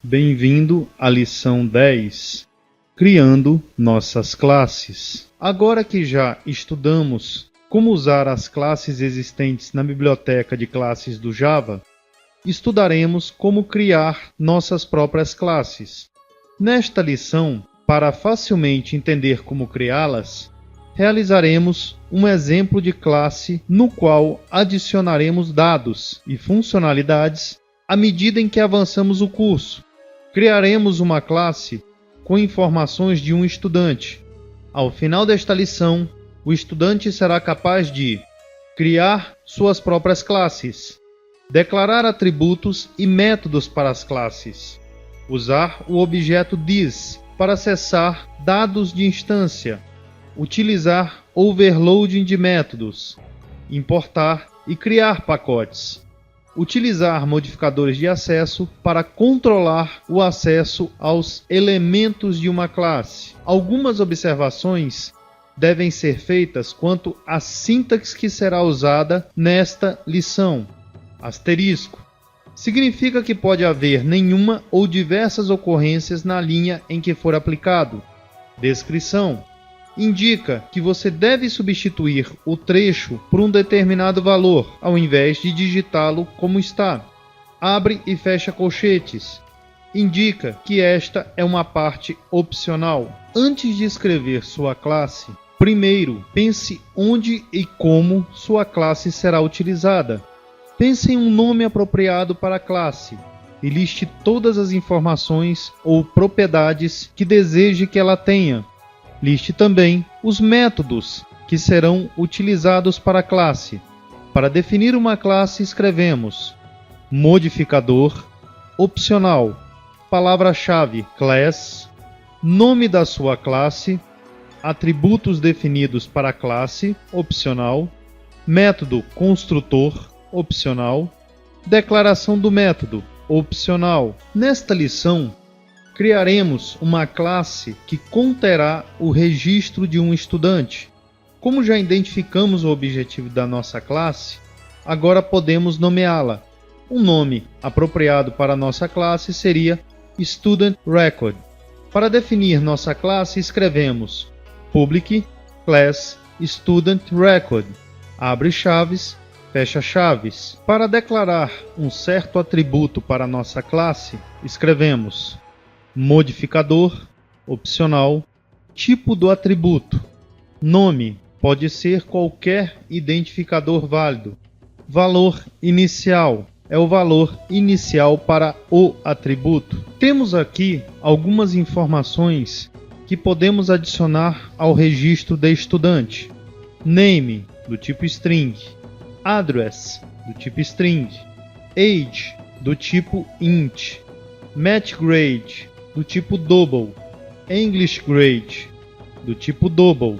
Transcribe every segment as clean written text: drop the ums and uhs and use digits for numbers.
Bem-vindo à lição 10, Criando nossas classes. Agora que já estudamos como usar as classes existentes na biblioteca de classes do Java, estudaremos como criar nossas próprias classes. Nesta lição, para facilmente entender como criá-las, realizaremos um exemplo de classe no qual adicionaremos dados e funcionalidades à medida em que avançamos o curso. Criaremos uma classe com informações de um estudante. Ao final desta lição, o estudante será capaz de criar suas próprias classes, declarar atributos e métodos para as classes, usar o objeto this para acessar dados de instância, utilizar overloading de métodos, importar e criar pacotes, utilizar modificadores de acesso para controlar o acesso aos elementos de uma classe. Algumas observações devem ser feitas quanto à sintaxe que será usada nesta lição. Asterisco significa que pode haver nenhuma ou diversas ocorrências na linha em que for aplicado. Descrição indica que você deve substituir o trecho por um determinado valor, ao invés de digitá-lo como está. Abre e fecha colchetes. Indica que esta é uma parte opcional. Antes de escrever sua classe, primeiro pense onde e como sua classe será utilizada. Pense em um nome apropriado para a classe e liste todas as informações ou propriedades que deseje que ela tenha. Liste também os métodos que serão utilizados para a classe. Para definir uma classe, escrevemos modificador, opcional, palavra-chave class, nome da sua classe, atributos definidos para a classe, opcional, método construtor, opcional, declaração do método, opcional. Nesta lição, criaremos uma classe que conterá o registro de um estudante. Como já identificamos o objetivo da nossa classe, agora podemos nomeá-la. Um nome apropriado para a nossa classe seria Student Record. Para definir nossa classe, escrevemos public class Student Record, abre chaves, fecha chaves. Para declarar um certo atributo para a nossa classe, escrevemos modificador, opcional, tipo do atributo. Nome pode ser qualquer identificador válido. Valor inicial é o valor inicial para o atributo. Temos aqui algumas informações que podemos adicionar ao registro de estudante. Name, do tipo string. Address, do tipo string. Age, do tipo int. Match grade, do tipo double, English grade, do tipo double,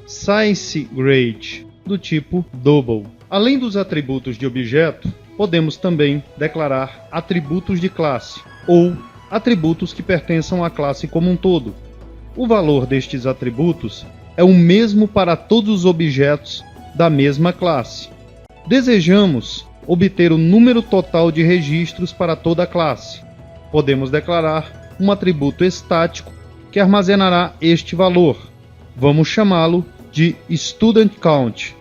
Science grade, do tipo double. Além dos atributos de objeto, podemos também declarar atributos de classe, ou atributos que pertençam à classe como um todo. O valor destes atributos é o mesmo para todos os objetos da mesma classe. Desejamos obter o número total de registros para toda a classe. Podemos declarar um atributo estático que armazenará este valor. Vamos chamá-lo de Student Count.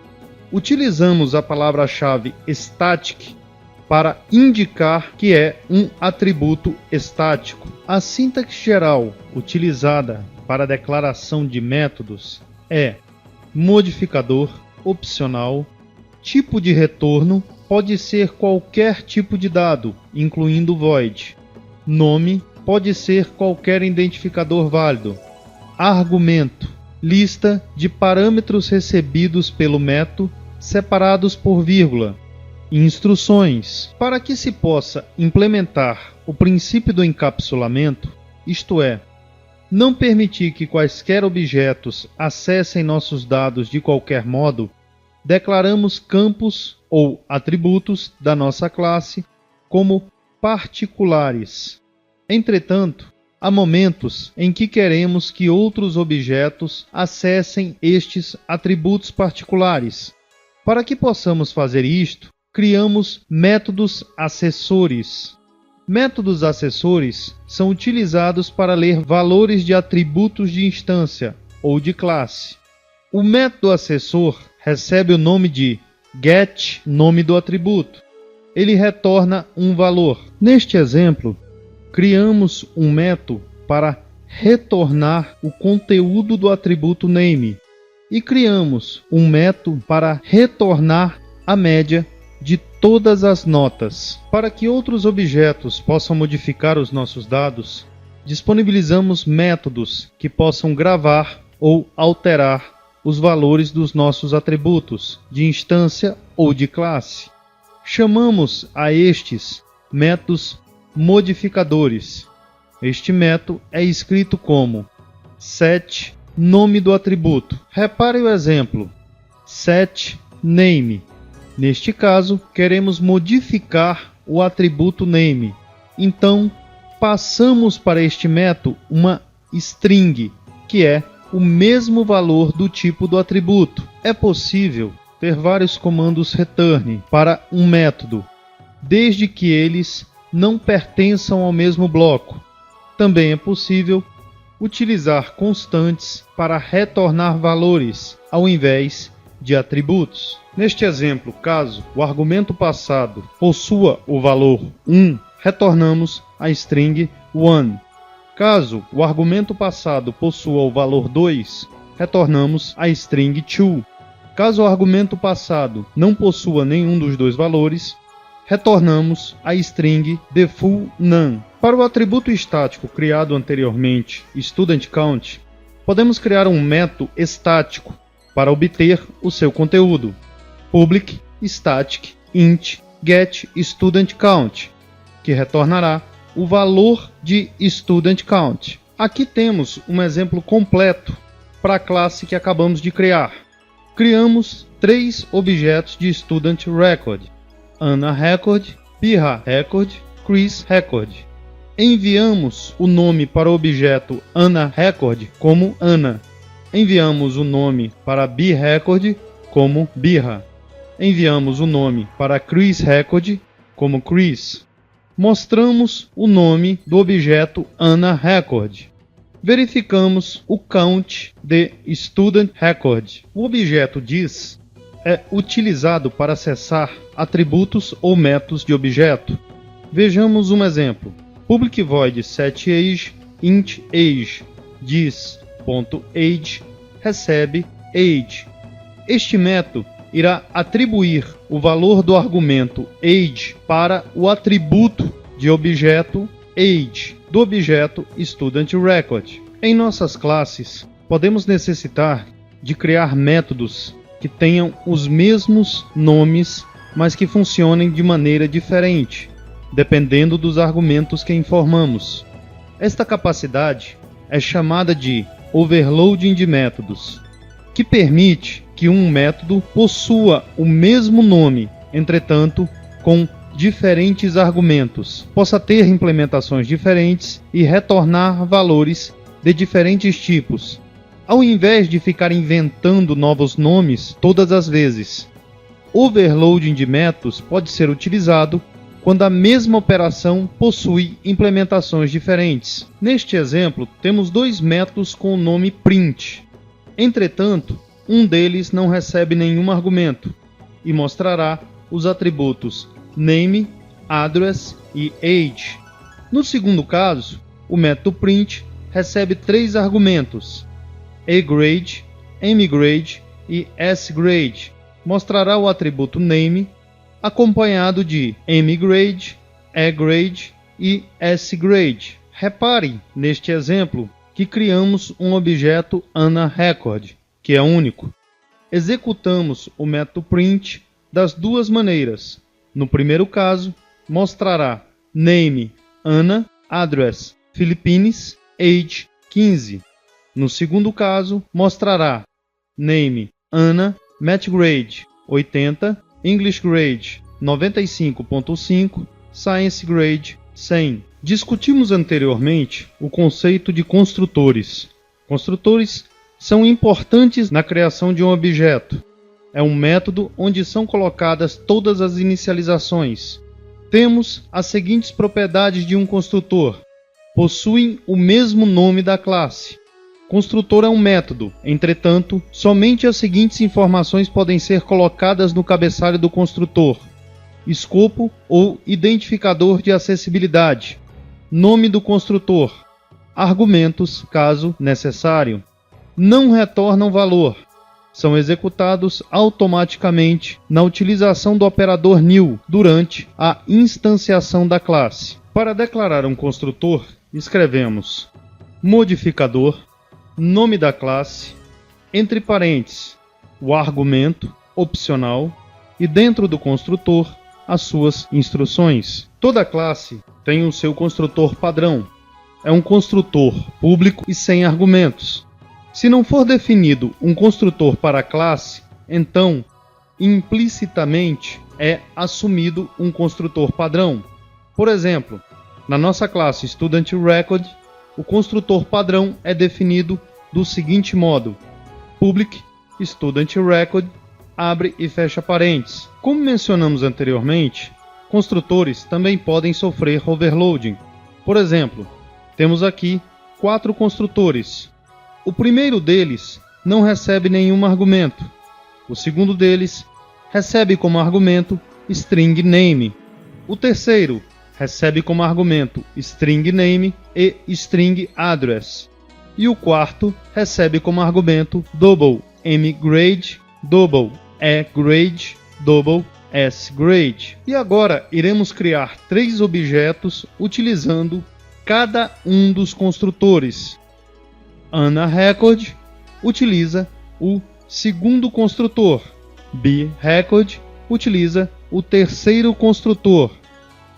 Utilizamos a palavra-chave static para indicar que é um atributo estático. A sintaxe geral utilizada para a declaração de métodos é modificador, opcional, tipo de retorno, pode ser qualquer tipo de dado, incluindo void. Nome pode ser qualquer identificador válido. Argumento, lista de parâmetros recebidos pelo método separados por vírgula. Instruções, para que se possa implementar o princípio do encapsulamento, isto é, não permitir que quaisquer objetos acessem nossos dados de qualquer modo, declaramos campos ou atributos da nossa classe como particulares. Entretanto, há momentos em que queremos que outros objetos acessem estes atributos particulares. Para que possamos fazer isto, criamos métodos acessores. Métodos acessores são utilizados para ler valores de atributos de instância ou de classe. O método acessor recebe o nome de get, nome do atributo. Ele retorna um valor. Neste exemplo, criamos um método para retornar o conteúdo do atributo name e criamos um método para retornar a média de todas as notas. Para que outros objetos possam modificar os nossos dados, disponibilizamos métodos que possam gravar ou alterar os valores dos nossos atributos de instância ou de classe. Chamamos a estes métodos modificadores. Este método é escrito como set nome do atributo. Repare o exemplo set name. Neste caso, queremos modificar o atributo name. Então, passamos para este método uma string, que é o mesmo valor do tipo do atributo. É possível ter vários comandos return para um método, desde que eles não pertençam ao mesmo bloco. Também é possível utilizar constantes para retornar valores, ao invés de atributos. Neste exemplo, caso o argumento passado possua o valor 1, retornamos a string 1. Caso o argumento passado possua o valor 2, retornamos a string 2. Caso o argumento passado não possua nenhum dos dois valores, retornamos a string default none. Para o atributo estático criado anteriormente, studentCount, podemos criar um método estático para obter o seu conteúdo. Public static int get studentCount, que retornará o valor de studentCount. Aqui temos um exemplo completo para a classe que acabamos de criar. Criamos 3 objetos de studentRecord: AnnaRecord, BirraRecord, ChrisRecord. Enviamos o nome para o objeto AnnaRecord como Anna. Enviamos o nome para BirraRecord como Birra. Enviamos o nome para ChrisRecord como Chris. Mostramos o nome do objeto AnnaRecord. Verificamos o count de studentRecord. O objeto dis é utilizado para acessar atributos ou métodos de objeto. Vejamos um exemplo. Public void setAge int age dis.age recebe age. Este método irá atribuir o valor do argumento age para o atributo de objeto age do objeto studentRecord. Em nossas classes, podemos necessitar de criar métodos que tenham os mesmos nomes, mas que funcionem de maneira diferente, dependendo dos argumentos que informamos. Esta capacidade é chamada de overloading de métodos, que permite que um método possua o mesmo nome, entretanto, com diferentes argumentos, possa ter implementações diferentes e retornar valores de diferentes tipos, ao invés de ficar inventando novos nomes todas as vezes. Overloading de métodos pode ser utilizado quando a mesma operação possui implementações diferentes. Neste exemplo, temos 2 métodos com o nome print. Entretanto, um deles não recebe nenhum argumento e mostrará os atributos name, address e age. No segundo caso, o método print recebe 3 argumentos: aGrade, mGrade e sGrade. Mostrará o atributo name, acompanhado de mGrade, aGrade e sGrade. Repare neste exemplo que criamos um objeto AnnaRecord, que é único. Executamos o método print das 2 maneiras. No primeiro caso, mostrará name Anna, address Philippines, age 15. No segundo caso, mostrará name Anna, math grade 80, English grade 95.5, Science grade 100. Discutimos anteriormente o conceito de construtores. Construtores são importantes na criação de um objeto. É um método onde são colocadas todas as inicializações. temos as seguintes propriedades de um construtor. Possuem o mesmo nome da classe. Construtor é um método, entretanto, somente as seguintes informações podem ser colocadas no cabeçalho do construtor: escopo ou identificador de acessibilidade, nome do construtor, argumentos, caso necessário. Não retornam valor. São executados automaticamente na utilização do operador new durante a instanciação da classe. Para declarar um construtor, escrevemos modificador, nome da classe, entre parênteses, o argumento opcional e dentro do construtor as suas instruções. Toda classe tem o seu construtor padrão. É um construtor público e sem argumentos. Se não for definido um construtor para a classe, então, implicitamente, é assumido um construtor padrão. Por exemplo, na nossa classe StudentRecord, o construtor padrão é definido do seguinte modo: public StudentRecord, abre e fecha parênteses. Como mencionamos anteriormente, construtores também podem sofrer overloading. Por exemplo, temos aqui 4 construtores. O primeiro deles não recebe nenhum argumento. O segundo deles recebe como argumento string name. O terceiro recebe como argumento string name e string address. E o quarto recebe como argumento double mgrade, double egrade, double sgrade. E agora iremos criar 3 objetos utilizando cada um dos construtores. AnnaRecord utiliza o segundo construtor, bRecord utiliza o terceiro construtor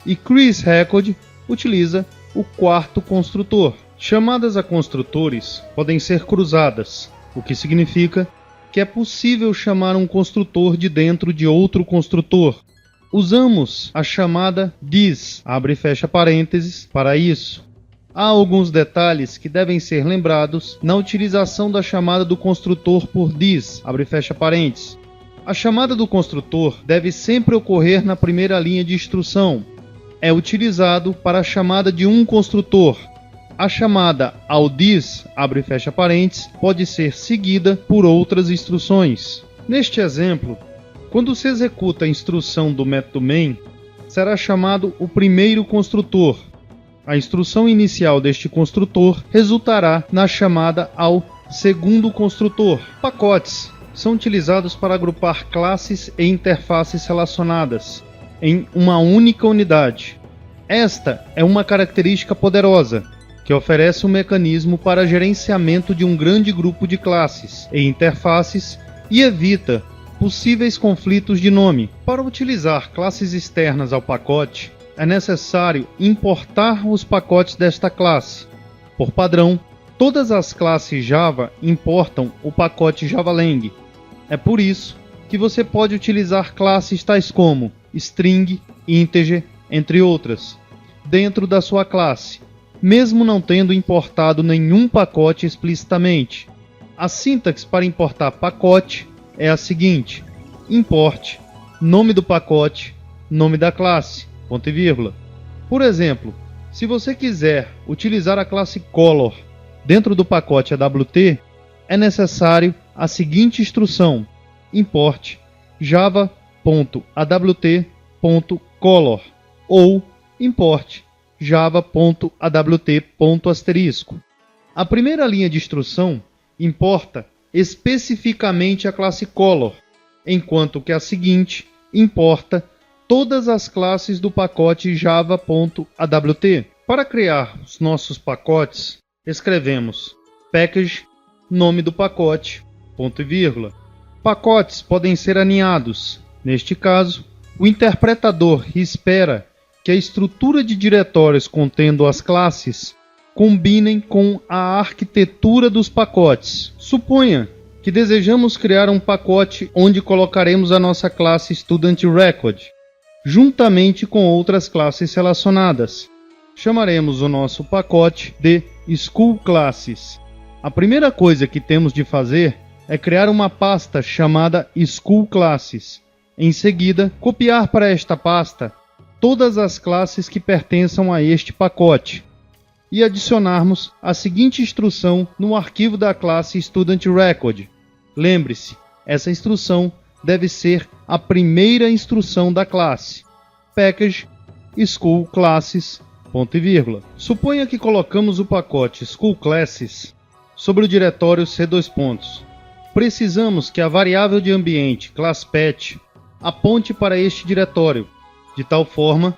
e ChrisRecord utiliza o quarto construtor. Chamadas a construtores podem ser cruzadas, o que significa que é possível chamar um construtor de dentro de outro construtor. Usamos a chamada this, abre e fecha parênteses, para isso. Há alguns detalhes que devem ser lembrados na utilização da chamada do construtor por this, abre e fecha parênteses. A chamada do construtor deve sempre ocorrer na primeira linha de instrução. É utilizado para a chamada de um construtor. A chamada ao this, abre e fecha parênteses, pode ser seguida por outras instruções. Neste exemplo, quando se executa a instrução do método main, será chamado o primeiro construtor. A instrução inicial deste construtor resultará na chamada ao segundo construtor. Pacotes são utilizados para agrupar classes e interfaces relacionadas em uma única unidade. Esta é uma característica poderosa que oferece um mecanismo para gerenciamento de um grande grupo de classes e interfaces e evita possíveis conflitos de nome. Para utilizar classes externas ao pacote, é necessário importar os pacotes desta classe. Por padrão, todas as classes Java importam o pacote JavaLang. É por isso que você pode utilizar classes tais como string, integer, entre outras, dentro da sua classe, mesmo não tendo importado nenhum pacote explicitamente. A sintaxe para importar pacote é a seguinte: import, nome do pacote, nome da classe, ponto e vírgula. Por exemplo, se você quiser utilizar a classe color dentro do pacote AWT, é necessário a seguinte instrução: import java.awt.color ou import java.awt. A primeira linha de instrução importa especificamente a classe color, enquanto que a seguinte importa todas as classes do pacote java.awt. Para criar os nossos pacotes, escrevemos package, nome do pacote, ponto e vírgula. Pacotes podem ser aninhados. Neste caso, o interpretador espera que a estrutura de diretórios contendo as classes combinem com a arquitetura dos pacotes. Suponha que desejamos criar um pacote onde colocaremos a nossa classe StudentRecord, juntamente com outras classes relacionadas. Chamaremos o nosso pacote de SchoolClasses. A primeira coisa que temos de fazer é criar uma pasta chamada SchoolClasses. Em seguida, copiar para esta pasta todas as classes que pertençam a este pacote e adicionarmos a seguinte instrução no arquivo da classe StudentRecord. Lembre-se, essa instrução deve ser a primeira instrução da classe. Package school classes, ponto e vírgula. Suponha que colocamos o pacote school classes sobre o diretório C++. Precisamos que a variável de ambiente classPath aponte para este diretório, de tal forma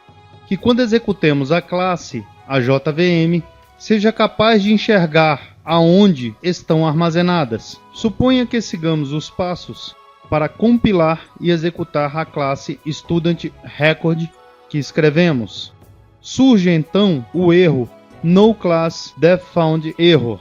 que quando executemos a classe, a JVM, seja capaz de enxergar aonde estão armazenadas. Suponha que sigamos os passos para compilar e executar a classe StudentRecord que escrevemos. Surge então o erro NoClassDefFoundError,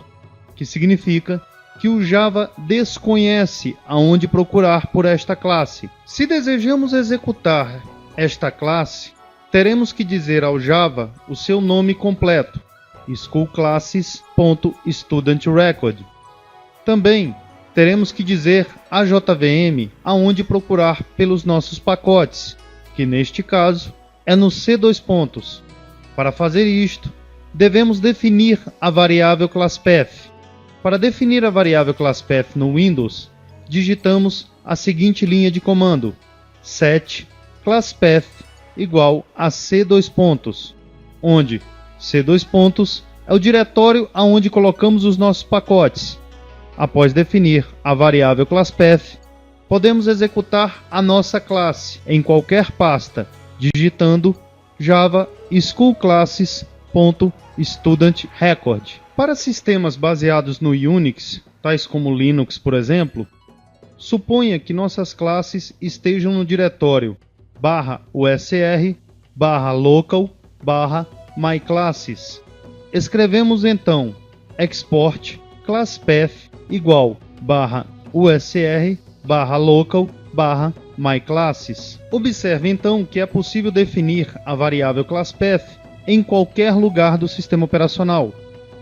que significa que o Java desconhece aonde procurar por esta classe. Se desejamos executar esta classe, teremos que dizer ao Java o seu nome completo, schoolclasses.studentRecord. Também teremos que dizer à JVM aonde procurar pelos nossos pacotes, que neste caso é no C++. Para fazer isto, devemos definir a variável classPath. Para definir a variável classPath no Windows, digitamos a seguinte linha de comando: set classPath igual a C++, onde C++ é o diretório aonde colocamos os nossos pacotes. Após definir a variável classPath, podemos executar a nossa classe em qualquer pasta, digitando java schoolclasses.studentRecord. Para sistemas baseados no Unix, tais como Linux, por exemplo, suponha que nossas classes estejam no diretório /usr/local/myclasses. Escrevemos então export classPath igual /usr/local/myclasses. Observe então que é possível definir a variável classPath em qualquer lugar do sistema operacional.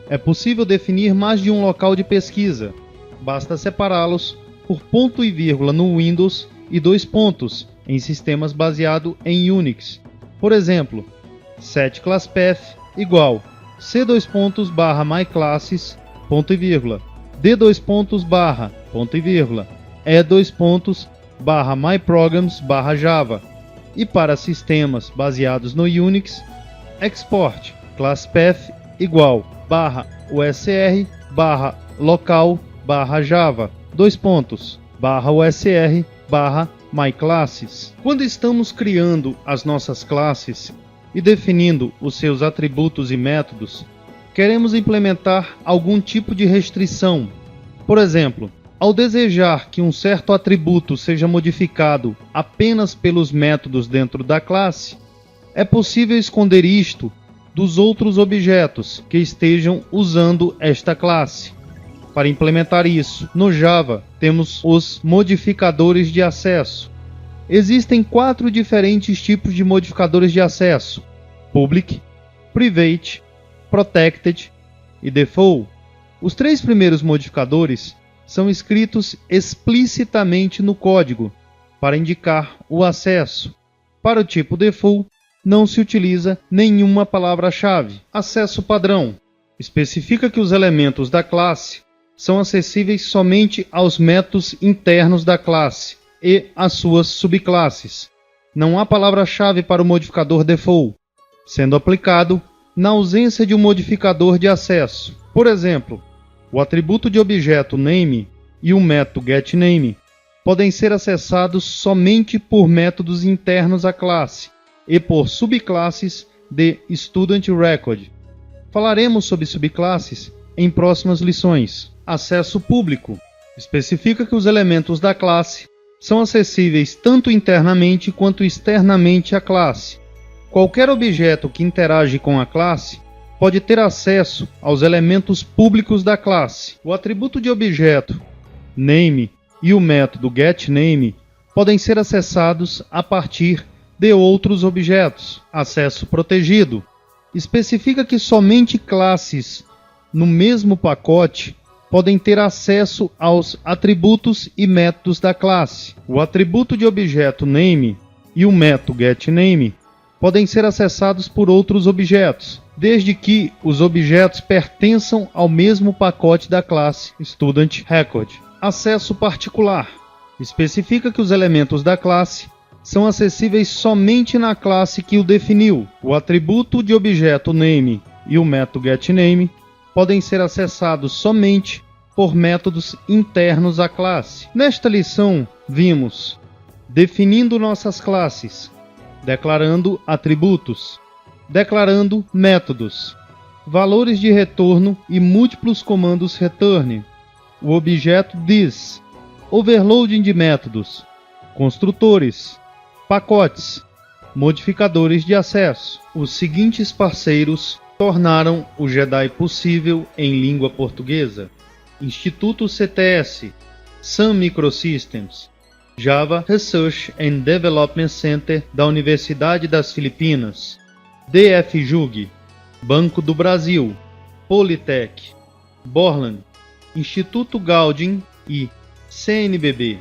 É possível definir mais de um local de pesquisa. Basta separá-los por ponto e vírgula no Windows e dois pontos em sistemas baseados em Unix. Por exemplo, set classPath igual c:/myclasses, ponto e vírgula, d:/, ponto e vírgula, e:/myprograms/java. E para sistemas baseados no Unix, export classPath igual /usr/local/java, /usr/myclasses. Quando estamos criando as nossas classes e definindo os seus atributos e métodos, queremos implementar algum tipo de restrição. Por exemplo, ao desejar que um certo atributo seja modificado apenas pelos métodos dentro da classe, é possível esconder isto dos outros objetos que estejam usando esta classe. Para implementar isso, no Java temos os modificadores de acesso. Existem 4 diferentes tipos de modificadores de acesso: Public, Private, Protected e Default. Os 3 primeiros modificadores são escritos explicitamente no código para indicar o acesso. Para o tipo Default, não se utiliza nenhuma palavra-chave. Acesso padrão especifica que os elementos da classe são acessíveis somente aos métodos internos da classe e às suas subclasses. Não há palavra-chave para o modificador default, sendo aplicado na ausência de um modificador de acesso. Por exemplo, o atributo de objeto name e o método getName podem ser acessados somente por métodos internos à classe e por subclasses de StudentRecord. Falaremos sobre subclasses em próximas lições. Acesso público especifica que os elementos da classe são acessíveis tanto internamente quanto externamente à classe. Qualquer objeto que interage com a classe pode ter acesso aos elementos públicos da classe. O atributo de objeto name e o método getName podem ser acessados a partir de outros objetos. Acesso protegido especifica que somente classes no mesmo pacote podem ter acesso aos atributos e métodos da classe. O atributo de objeto name e o método getName podem ser acessados por outros objetos, desde que os objetos pertençam ao mesmo pacote da classe Student Record. Acesso particular especifica que os elementos da classe são acessíveis somente na classe que o definiu. O atributo de objeto name e o método getName podem ser acessados somente por métodos internos à classe. Nesta lição, vimos definindo nossas classes, declarando atributos, declarando métodos, valores de retorno e múltiplos comandos return, o objeto this, overloading de métodos, construtores, pacotes, modificadores de acesso. Os seguintes parceiros tornaram o Jedi possível em língua portuguesa: Instituto CTS, Sun Microsystems, Java Research and Development Center da Universidade das Filipinas, DFJUG, Banco do Brasil, Politec, Borland, Instituto Gaudium e CNBB.